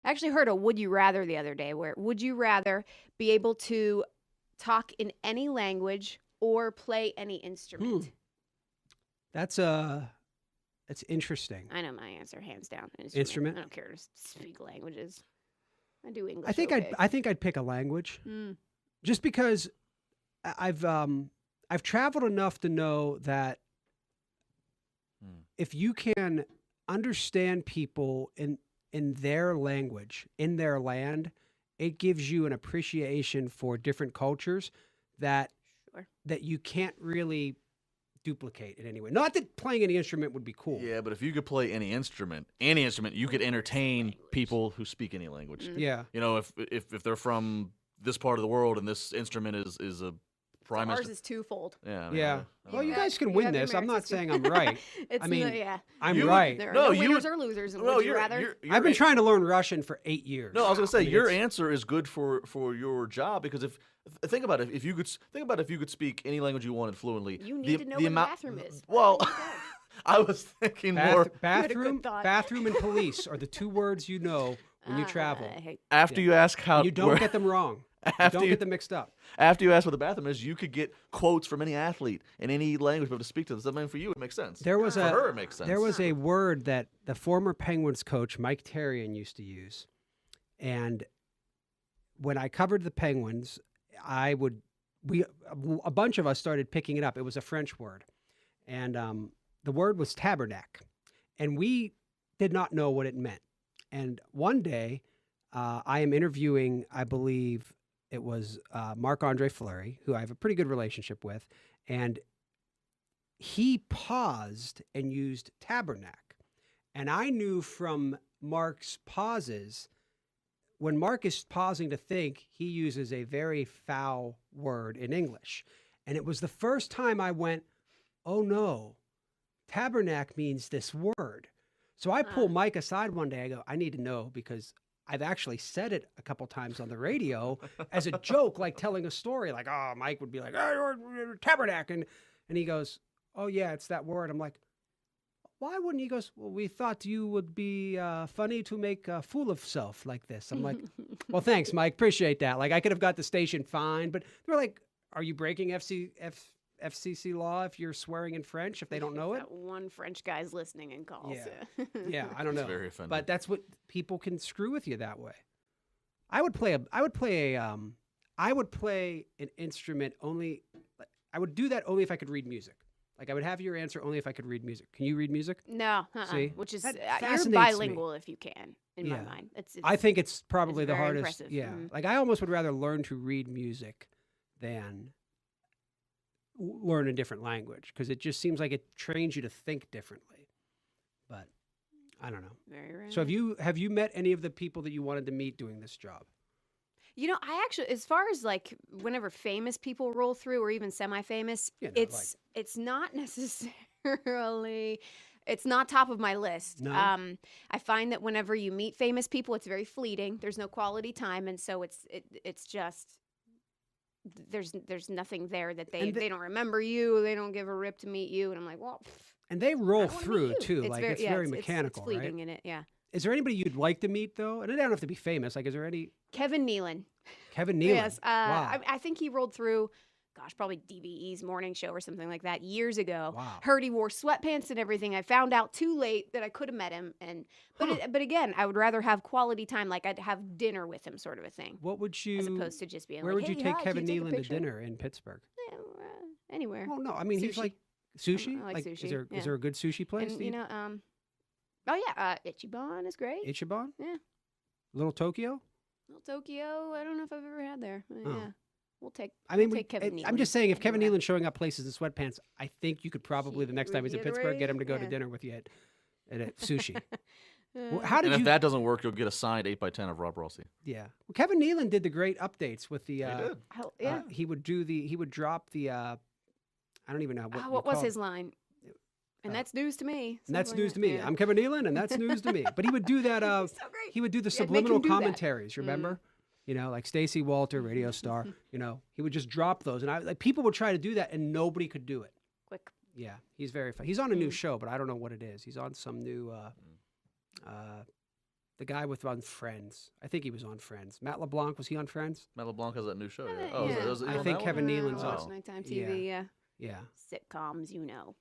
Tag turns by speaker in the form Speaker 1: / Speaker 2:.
Speaker 1: I actually heard a would you rather the other day where would you rather be able to talk in any language or play any instrument?
Speaker 2: That's interesting.
Speaker 1: I know my answer, hands down.
Speaker 2: Instrument?
Speaker 1: I don't care to speak languages. I do English.
Speaker 2: I think I'd pick a language, just because I've traveled enough to know that if you can understand people in their language, in their land, it gives you an appreciation for different cultures that you can't really duplicate in any way. Not that playing any instrument would be cool.
Speaker 3: Yeah, but if you could play any instrument, you could entertain people who speak any language.
Speaker 2: Yeah.
Speaker 3: You know, if they're from this part of the world and this instrument is a prime
Speaker 1: ours is twofold.
Speaker 3: Yeah.
Speaker 2: Yeah. Well, you guys can win this. I'm not saying I'm right. I'm right.
Speaker 1: There are no winners or losers. And would you rather?
Speaker 2: I've been trying to learn Russian for 8 years.
Speaker 3: No, I was going to say your answer is good for your job, because think about it. If you could speak any language you wanted fluently,
Speaker 1: you need to know where the bathroom is.
Speaker 3: Well, I was thinking more
Speaker 2: bathroom and police are the two words you know when you travel.
Speaker 3: After you ask how,
Speaker 2: you don't get them wrong. Don't get them mixed up.
Speaker 3: After you ask what the bathroom is, you could get quotes from any athlete in any language, but to speak to them. I mean, for you, it makes sense. For her, it makes sense.
Speaker 2: There was a word that the former Penguins coach, Mike Terrian, used to use. And when I covered the Penguins, a bunch of us started picking it up. It was a French word. And the word was tabernacle. And we did not know what it meant. And one day, I am interviewing, I believe, it was Marc-Andre Fleury, who I have a pretty good relationship with, and he paused and used tabernacle. And I knew from Mark's pauses, when Mark is pausing to think, he uses a very foul word in English. And it was the first time I went, oh no, tabernacle means this word. So I pull Mike aside one day, I go, I need to know, because I've actually said it a couple times on the radio as a joke, like telling a story. Like, oh, Mike would be like, tabernacle. And he goes, oh, yeah, it's that word. I'm like, why wouldn't he? Goes, well, we thought you would be funny to make a fool of self like this. I'm like, well, thanks, Mike. Appreciate that. Like, I could have got the station fine. But they're like, are you breaking FCC law if you're swearing in French if they don't know it?
Speaker 1: That one French guy's listening and calls.
Speaker 2: Yeah, I don't know.
Speaker 3: It's very offending.
Speaker 2: But that's what people can screw with you that way. I would play an instrument only. I would do that only if I could read music. Like, I would have your answer only if I could read music. Can you read music?
Speaker 1: No.
Speaker 2: See?
Speaker 1: Which is
Speaker 2: you're
Speaker 1: bilingual if you can, in my mind.
Speaker 2: I think it's probably the hardest.
Speaker 1: Impressive.
Speaker 2: Yeah. Like, I almost would rather learn to read music than learn a different language, because it just seems like it trains you to think differently. But I don't know.
Speaker 1: Very right.
Speaker 2: So have you met any of the people that you wanted to meet doing this job?
Speaker 1: You know, I actually, as far as like whenever famous people roll through, or even semi-famous, it's not necessarily, it's not top of my list.
Speaker 2: No?
Speaker 1: I find that whenever you meet famous people, it's very fleeting. There's no quality time, and so it's just, there's nothing there that they don't remember you. They don't give a rip to meet you, and I'm like, well.
Speaker 2: And they roll through too. It's very mechanical,
Speaker 1: it's fleeting
Speaker 2: right?
Speaker 1: in it, yeah.
Speaker 2: Is there anybody you'd like to meet, though? And they don't have to be famous. Like, is there any?
Speaker 1: Kevin Nealon.
Speaker 2: Kevin Nealon.
Speaker 1: Yes.
Speaker 2: Wow.
Speaker 1: I think he rolled through, probably DVE's morning show or something like that years ago.
Speaker 2: Wow.
Speaker 1: Heard he wore sweatpants and everything. I found out too late that I could have met him. But again, I would rather have quality time. Like, I'd have dinner with him, sort of a thing.
Speaker 2: What would you?
Speaker 1: As opposed to just being
Speaker 2: where
Speaker 1: like,
Speaker 2: would you take Kevin Nealon to dinner in Pittsburgh?
Speaker 1: Anywhere.
Speaker 2: Oh no, I mean, he's like sushi.
Speaker 1: I like sushi.
Speaker 2: Is there a good sushi place?
Speaker 1: And, Ichiban is great.
Speaker 2: Ichiban?
Speaker 1: Yeah.
Speaker 2: Little Tokyo?
Speaker 1: Little Tokyo, I don't know if I've ever had there. Yeah. We'll take Kevin Nealon.
Speaker 2: I'm just saying, if Kevin Nealon's showing up places in sweatpants, I think you could probably, the next time he's in Pittsburgh, get him to go to dinner with you at sushi.
Speaker 3: If that doesn't work, you'll get a signed 8x10 of Rob Rossi.
Speaker 2: Yeah. Well, Kevin Nealon did the great updates with the.
Speaker 3: He did.
Speaker 2: He would drop the. I don't even know
Speaker 1: what was his line. And that's news to me.
Speaker 2: And that's news to me. Yeah. I'm Kevin Nealon, and that's news to me. But he would do that.
Speaker 1: So great.
Speaker 2: He would do the subliminal commentaries. Remember, like Stacy Walter, radio star. He would just drop those, and people would try to do that, and nobody could do it.
Speaker 1: Quick.
Speaker 2: Yeah, he's very fun. He's on a new show, but I don't know what it is. He's on some new The guy with on Friends. I think he was on Friends. Matt LeBlanc, was he on Friends?
Speaker 3: Matt LeBlanc has that new show. Yeah.
Speaker 1: Yeah.
Speaker 3: Oh,
Speaker 1: Yeah.
Speaker 3: was he
Speaker 2: I
Speaker 3: on
Speaker 2: think
Speaker 3: that
Speaker 2: Kevin
Speaker 3: one?
Speaker 2: Nealon's
Speaker 1: I
Speaker 2: on.
Speaker 1: watch nighttime TV. Yeah.
Speaker 2: Yeah.
Speaker 1: Sitcoms, you know.